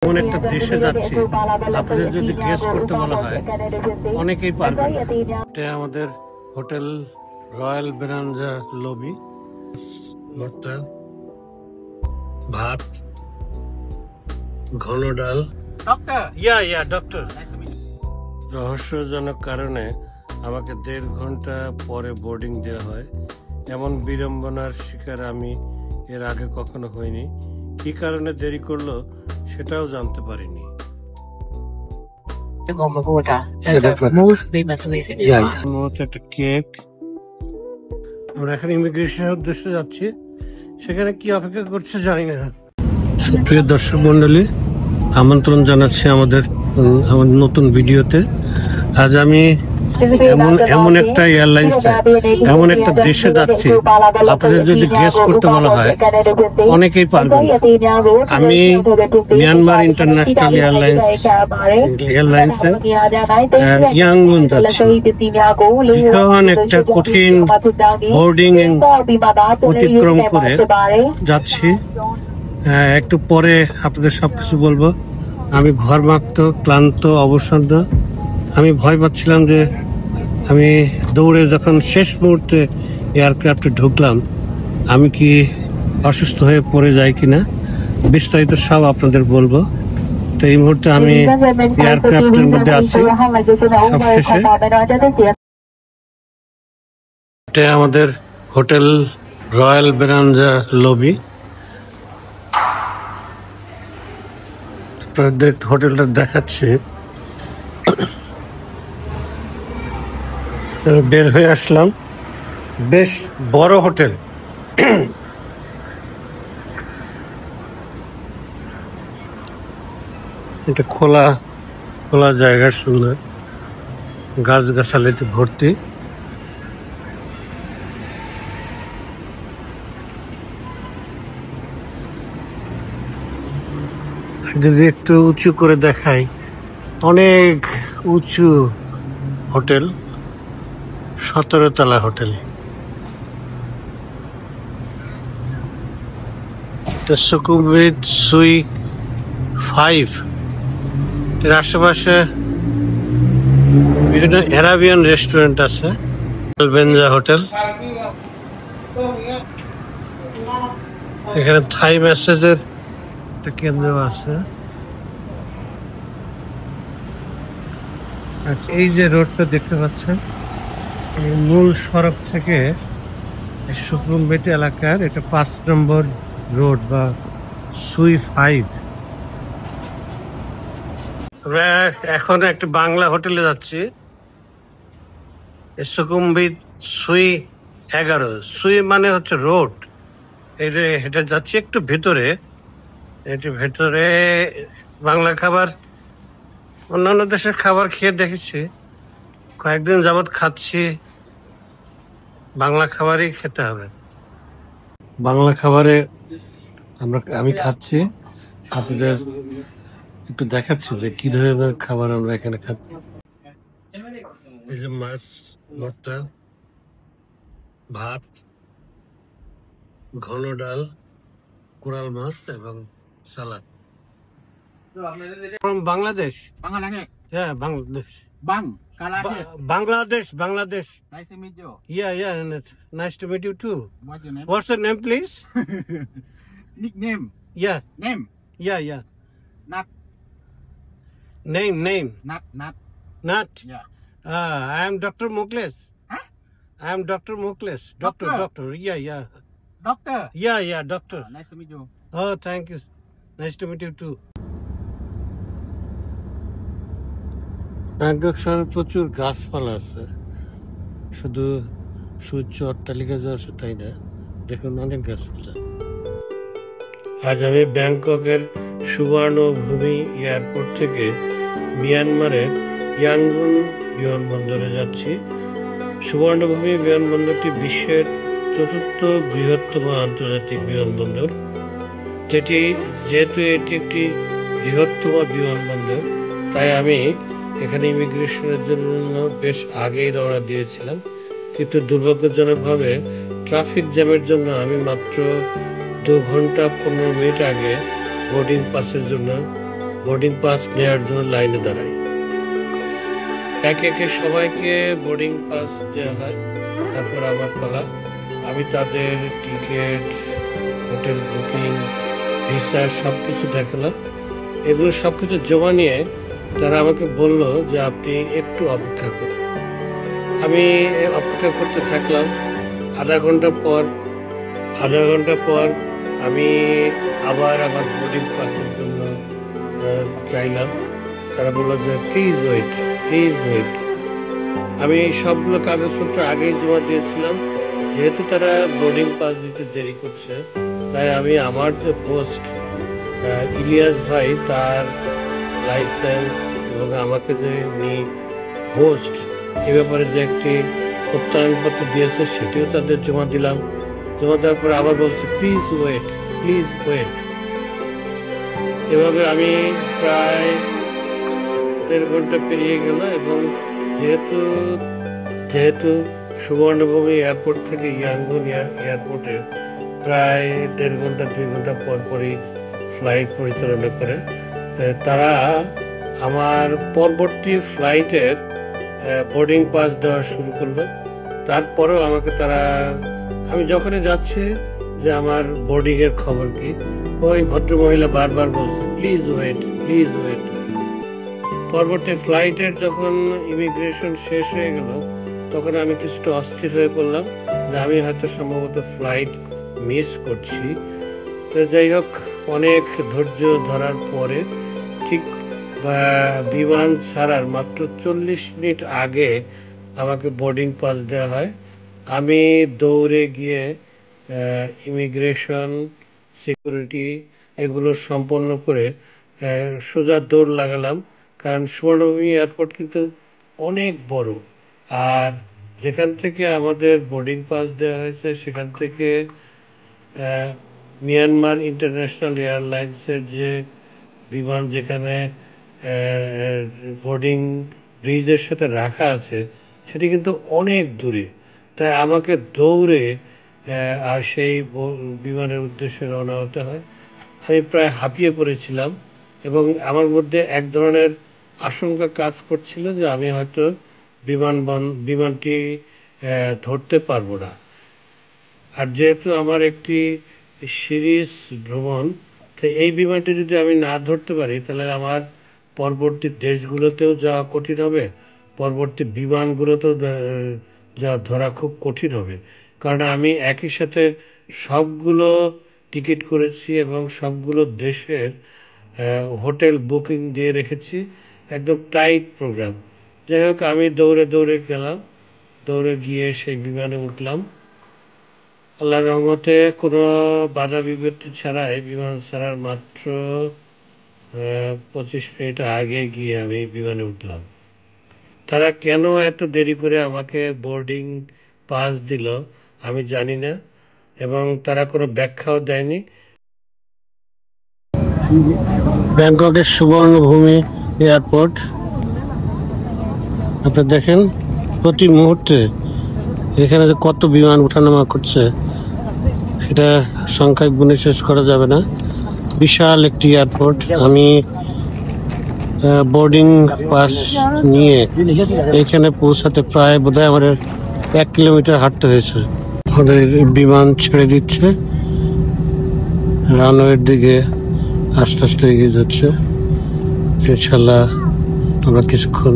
এমন একটা দেশে যাচ্ছি, আপনাদের যদি গেস করতে বলা হয় অনেকেই পারবেন। এটা আমাদের হোটেল রয়্যাল বেনাঞ্জা লবি। ভাত, ঘন ডাল। ডক্টর রহস্যজনক কারণে আমাকে 1.5 ঘন্টা পরে বোর্ডিং দেওয়া হয়। এমন বিড়ম্বনার শিকার আমি এর আগে কখনো হইনি। কি কারণে দেরি করলো সেটাও জানতে পারিনি। একটা কেক। আমরা এখন ইমিগ্রেশনের উদ্দেশ্যে যাচ্ছি, সেখানে কি অপেক্ষা করছে জানি না। সুপ্রিয় দর্শক মন্ডলী, আমন্ত্রণ জানাচ্ছি আমাদের নতুন ভিডিওতে। আজ আমি এমন একটা এয়ারলাইন্সে এমন একটা দেশে যাচ্ছি, আপনাদের যদি গেস করতে বলা হয় অনেকেই পারবেন। আমি মিয়ানমার ইন্টারন্যাশনাল এয়ারলাইন্সে ইয়াঙ্গুন যাচ্ছি। ভীষণ একটা কঠিন বোর্ডিং অতিক্রম করে যাচ্ছি। একটু পরে আপনাদের সবকিছু বলবো। আমি ঘর্মাক্ত, ক্লান্ত, অবসন্ন। আমি ভয় পাচ্ছিলাম যে আমি দৌড়ে যখন শেষ মুহূর্তে এয়ারক্রাফটে ঢুকলাম, আমি কি অসুস্থ হয়ে পড়ে যাই কিনা। বিস্তারিত সব আপনাদের বলবো। তো এই মুহূর্তে আমি এয়ারক্রাফটের মধ্যে আছি সবশেষে। এটা আমাদের হোটেল রয়্যাল বেনাঞ্জা লবি। আপনাদের হোটেলটা দেখাচ্ছে। বের হয়ে আসলাম। বেশ বড় হোটেল। এটা খোলা খোলা জায়গা, সুন্দর গাছগাছালিতে ভর্তি। যদি একটু উঁচু করে দেখাই, অনেক উঁচু হোটেল, 17 তলা হোটেল। সুকুমবিত সুই 5 এর আশেপাশে বিভিন্ন অ্যারাবিয়ান রেস্টুরেন্ট আছে। বেনজা হোটেল। এখানে থাই ম্যাসেজের একটা কেন্দ্র আছে। আর এই যে রোডটা দেখতে পাচ্ছেন, মূল সড়ক থেকে সুকুমবিত এলাকার এটা 5 নম্বর রোড বা সুই 5। আমরা এখন একটা বাংলা হোটেলে যাচ্ছি, সুকুমবিত সুই 11। সুই মানে হচ্ছে রোড। এটা যাচ্ছি একটু ভেতরে। এটি ভেতরে বাংলা খাবার, অন্যান্য দেশের খাবার খেয়ে দেখেছি, কয়েকদিন যাবৎ খাচ্ছি। বাংলা খাবারই খেতে হবে। বাংলা খাবারে আমি খাচ্ছি, আপনাদের একটু দেখাচ্ছি যে কি ধরনের খাবার আমরা এখানে খাচ্ছি। এই যে মাছ ভর্তা, ভাত, ঘন ডাল, কোরাল মাছ এবং সালাদ। From Bangladesh. Yeah, Bangladesh. Bangladesh. Nice to meet you. Yeah, and it's nice to meet you too. What's your name? What's your name, please? Nickname. Yeah. Name. Yeah. Nat. Name. Nat. Nat. Yeah. I am Dr. Mukles. Huh? I am Dr. Mukles. Doctor. Yeah. Doctor. Yeah, doctor. Nice to meet you. Oh, thank you. Nice to meet you too. Bangkok শহরে প্রচুর গাছপালা আছে, শুধু সূর্য অট্টালিকা যা আছে তাই না, দেখুন অনেক গাছপালা। আজ আমি ব্যাংককের সুবর্ণভূমি এয়ারপোর্ট থেকে মিয়ানমারের ইয়াঙ্গুন বিমানবন্দরে যাচ্ছি। সুবর্ণভূমি বিমানবন্দরটি বিশ্বের 4র্থ বৃহত্তম আন্তর্জাতিক বিমানবন্দর। যেহেতু এটি একটি বৃহত্তম বিমানবন্দর, তাই আমি এখানে ইমিগ্রেশনের জন্য বেশ আগেই রওনা দিয়েছিলাম, কিন্তু দুর্ভাগ্যজনকভাবে ট্রাফিক জ্যামের জন্য আমি মাত্র 2 ঘন্টা 15 মিনিট আগে বোর্ডিং পাসের জন্য বোর্ডিং পাস নেওয়ার জন্য লাইনে দাঁড়াই। একে একে সবাইকে বোর্ডিং পাস দেওয়া হয়, তারপর আমার পালা। আমি তাদের টিকিট, হোটেল বুকিং, ভিসা সবকিছু দেখালাম। এগুলো সবকিছু জমা নিয়ে তারা আমাকে বলল যে আপনি একটু অপেক্ষা করুন। আমি অপেক্ষা করতে থাকলাম। আধা ঘন্টা পর আমি আবার আমার বোর্ডিং পাসের জন্য চাইলাম। তারা বললো যে প্লিজ ওয়েট। আমি সবগুলো কাগজপত্র আগেই জমা দিয়েছিলাম। যেহেতু তারা বোর্ডিং পাস দিতে দেরি করছে, তাই আমি আমার যে পোস্ট ইলিয়াস ভাই তার লাইসেন্স এবং আমাকে যে উনি হোস্ট এ ব্যাপারে যে একটি প্রত্যয়নপত্র দিয়েছে সেটিও তাদের জমা দিলাম। জমা দেওয়ার পরে আবার বলছে প্লিজ ওয়েট। এভাবে আমি প্রায় 1.5 ঘন্টা পেরিয়ে গেল এবং যেহেতু সুবর্ণভূমি এয়ারপোর্ট থেকে ইয়াঙ্গুন এয়ারপোর্টে প্রায় 1.5 ঘন্টা 2 ঘন্টা পরই ফ্লাইট পরিচালনা করে, তারা আমার পরবর্তী ফ্লাইটের বোর্ডিং পাস দেওয়া শুরু করলো। তারপরেও আমাকে আমি যখনই যাচ্ছি যে আমার বোর্ডিং এর খবর কি, ওই ভদ্রমহিলা বারবার বলছে প্লিজ ওয়েট। পরবর্তী ফ্লাইটের যখন ইমিগ্রেশন শেষ হয়ে গেল, তখন আমি কিছুটা অস্থির হয়ে পড়লাম যে আমি হয়তো সম্ভবত ফ্লাইট মিস করছি। তো যাই হোক, অনেক ধৈর্য ধরার পরে ঠিক বিমান ছাড়ার মাত্র 40 মিনিট আগে আমাকে বোর্ডিং পাস দেওয়া হয়। আমি দৌড়ে গিয়ে ইমিগ্রেশন, সিকিউরিটি এগুলো সম্পন্ন করে সোজা দৌড় লাগালাম। কারণ সুবর্ণভূমি এয়ারপোর্ট কিন্তু অনেক বড়, আর যেখান থেকে আমাদের বোর্ডিং পাস দেওয়া হয়েছে সেখান থেকে মিয়ানমার ইন্টারন্যাশনাল এয়ারলাইন্সের যে বিমান যেখানে বোর্ডিং ব্রিজের সাথে রাখা আছে সেটি কিন্তু অনেক দূরে। তাই আমাকে দৌড়ে আর সেই বিমানের উদ্দেশ্যে রওনা হতে হয়। আমি প্রায় হাঁপিয়ে পড়েছিলাম এবং আমার মধ্যে এক ধরনের আশঙ্কা কাজ করছিল যে আমি হয়তো বিমানটি ধরতে পারবো না। আর যেহেতু আমার একটি সিরিজ ভ্রমণ, তো এই বিমানটি যদি আমি না ধরতে পারি তাহলে আমার পরবর্তী দেশগুলোতেও যাওয়া কঠিন হবে, পরবর্তী বিমানগুলোতেও যা ধরা খুব কঠিন হবে। কারণ আমি একই সাথে সবগুলো টিকিট করেছি এবং সবগুলো দেশের হোটেল বুকিং দিয়ে রেখেছি, একদম টাইট প্রোগ্রাম। যাই হোক, আমি দৌড়ে গেলাম, দৌড়ে গিয়ে সেই বিমানে উঠলাম। আল্লাহর রহমতে কোনো বাধা বিপত্তি ছাড়াই বিমান ছাড়ার মাত্র 25 মিনিট আগে গিয়ে আমি বিমানে উঠলাম। তারা কেন এত দেরি করে আমাকে বোর্ডিং পাস দিল আমি জানি না, এবং তারা কোনো ব্যাখ্যাও দেয়নি। ব্যাংককের সুবর্ণভূমি এয়ারপোর্ট, আপনি দেখেন প্রতি মুহূর্তে এখানে কত বিমান ওঠানামা করছে সেটা সংখ্যায় গুণে শেষ করা যাবে না। বিশাল একটি এয়ারপোর্ট। আমি বোর্ডিং পাস নিয়ে এখানে পৌঁছাতে প্রায় বোধহয় আমার 1 কিলোমিটার হাঁটতে হয়েছে। আমাদের বিমান ছেড়ে দিচ্ছে, রানওয়ের দিকে আস্তে আস্তে এগিয়ে যাচ্ছে। ইনশাল্লাহ আমরা কিছুক্ষণ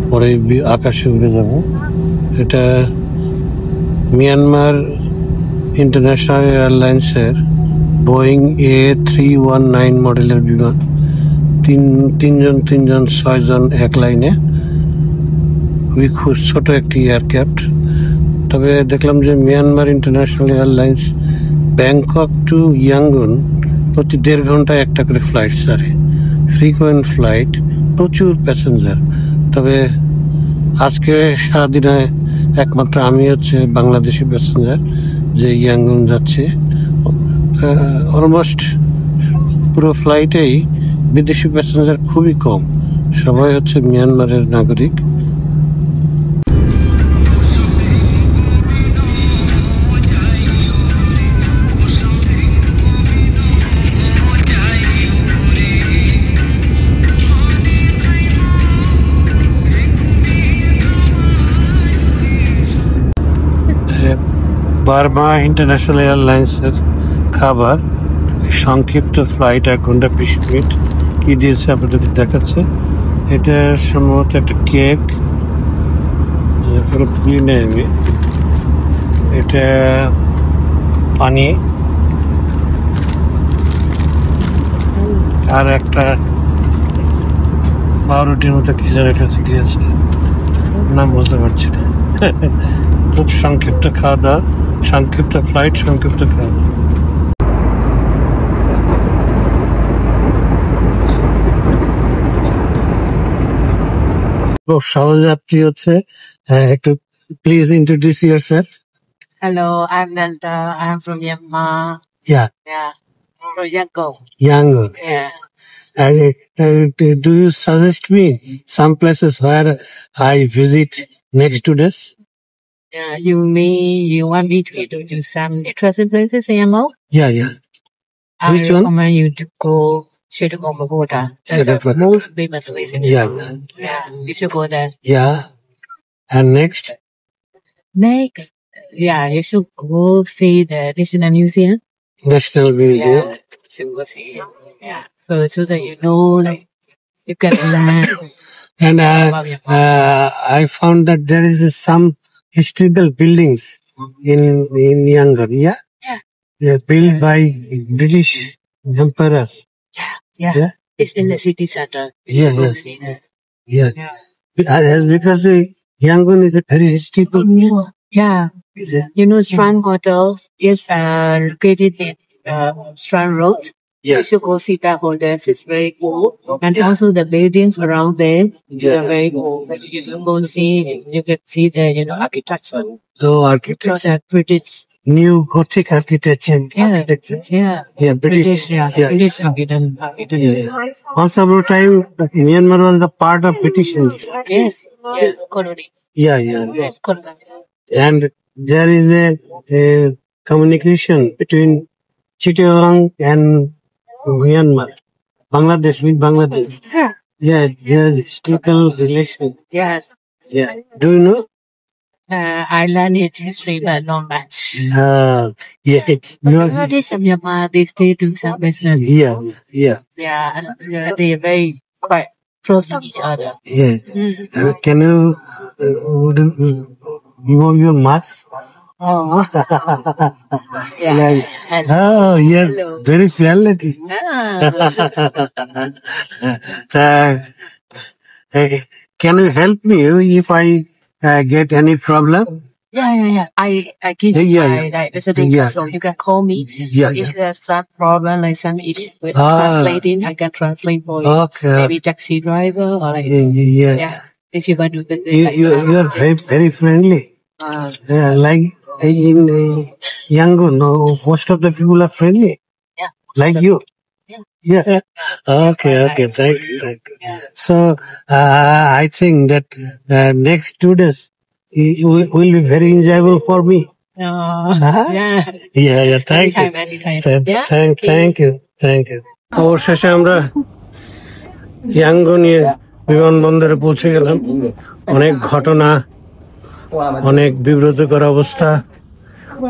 পরে আকাশে উড়ে যাব। এটা মিয়ানমার ইন্টারন্যাশনাল এয়ারলাইন্সের বোয়িং A319 মডেলের বিমান। তিনজন 6 জন এক লাইনে, খুবই খুব ছোট একটি এয়ারক্রাফট। তবে দেখলাম যে Myanmar International Airlines Bangkok to Yangon প্রতি 1.5 ঘন্টায় একটা করে ফ্লাইট ছাড়ে, ফ্রিকোয়েন্ট ফ্লাইট, প্রচুর প্যাসেঞ্জার। তবে আজকে সারাদিনে একমাত্র আমি হচ্ছে বাংলাদেশি প্যাসেঞ্জার যে ইয়াঙ্গুন যাচ্ছে। অলমোস্ট পুরো ফ্লাইটেই বিদেশি প্যাসেঞ্জার খুবই কম, সবাই হচ্ছে মিয়ানমারের নাগরিক। বার্মা ইন্টারন্যাশনাল এয়ারলাইন্সের খাবার, সংক্ষিপ্ত ফ্লাইট 1 ঘন্টা 20 মিনিট। কি দিয়েছে আপনাদের দেখাচ্ছে। এটা সম্ভবত একটা কেক, এখনো খুলি নেই আমি। এটা পানি আর একটা পাউরুটির মতো কি যেন একটা দিয়েছে, নাম বলতে পারছি না। খুব সংক্ষিপ্ত খাওয়া দাওয়া, সংক্ষিপ্ত ফ্লাইট, সংক্ষিপ্ত খাওয়া দাওয়া। খুব সহযাত্রী হচ্ছে, একটু please introduce yourself. Hello, I'm Nanda. I'm from Myanmar. Yeah, Yeah, from Yangon. Yangon. Yeah. Do you suggest me some places where I visit next to this? Yeah, you want me to do some interesting places in Yangon? Yeah, yeah. I Which one? recommend you to go Shedugong Pagoda. That's the Shedugong. most famous place in Yeah. Yangon. Yeah, you should go there. Yeah. And next? Next, yeah, you should go see the National Museum. National Museum. Yeah, you should go see it. Yeah, so that you know, like, you can learn And about Myanmar. I found that there is some historical buildings in Yangon. Yeah. Yeah. They're built by British emperor. Yeah. Yeah. It's in the city center. You Yeah, should go yeah. see that. Yeah. Yeah. That's because Yangon is a very historical. Yeah. You know, Strand Hotel is located in Strand Road. Yeah. You should go see that hotel. It's very cool. And also the buildings around there, they're very cool. You should go see, you can see the, architecture. The So architecture, that British, new Gothic architecture. Yeah. Architecture. yeah. Yeah, British. Yeah. Yeah. British architecture. Yeah. Once upon a time, Myanmar was a part of British India. Yes. Yes. Colony. Yeah, yeah. Yes. Colony. And there is a communication between Chittagong and Myanmar, Bangladesh with Bangladesh. Yeah. Yeah, there is historical relation. Yes. Yeah. Do you know? I learned it history, but not much. Yeah. Nowadays in Myanmar, they still do some business. Yeah, yeah, Yeah, and they're very quite close to each other. yeah. Can you remove your mask? Oh, yeah. Like, Hello. oh, yeah, Hello. very friendly. Can you help me if I get any problem? Yeah. I give you Yeah, my like visiting Yeah. so you can call me. Yeah, If there's some problem, like some issue with Ah. translating, I can translate for you. Okay. Maybe taxi driver or like Yeah. yeah. If you want to visit, You are very, very friendly. Like in Yangon, most of the people are friendly. Yeah. Like you. Yeah. Yeah. Okay. Thank you. So, I think that next 2 days will be very enjoyable for me. yeah. Yeah. Thank you. Anytime. Yeah. Thank you. অবশেষে আমরা ইয়াঙ্গনের বিমানবন্দরে পৌঁছে গেলাম। অনেক ঘটনা, অনেক বিব্রতকর অবস্থা,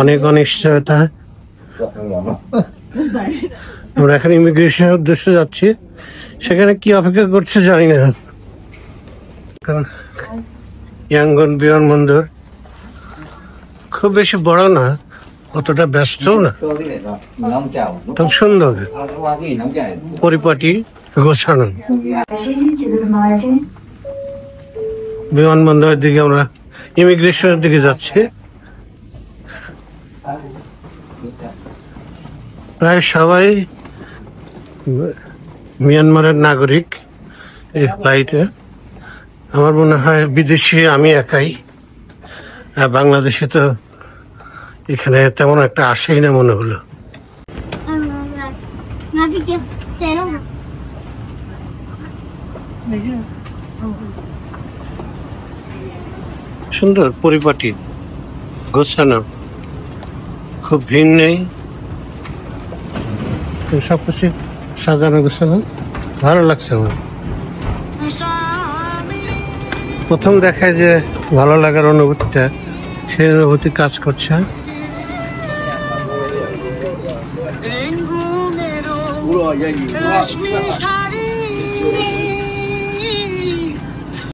অনেক অনিশ্চয়তা। আমরা এখন ইমিগ্রেশনের উদ্দেশ্যে যাচ্ছি। সেখানে কি অপেক্ষা করছে জানি না। কারণ ইয়াঙ্গন বিমানবন্দর খুব বেশি বড় না, অতটা ব্যস্ত না, খুব সুন্দর, পরিপাটি, গোছানো। বিমানবন্দরের দিকে আমরা ইমিগ্রেশনের দিকে যাচ্ছি। প্রায় সবাই মিয়ানমারের নাগরিক এই ফ্লাইটে। আমার মনে হয় বিদেশি আমি একাই, আর বাংলাদেশে তো এখানে তেমন একটা আসেই না মনে হলো। সুন্দর, পরিপাটি, গোছানো, খুব ভিড় নেই, সবকিছু সাজানো গোছানো, ভালো লাগছে আমার। প্রথম দেখায় যে ভালো লাগার অনুভূতিটা, সেই অনুভূতি কাজ করছে। Ulo, yeah,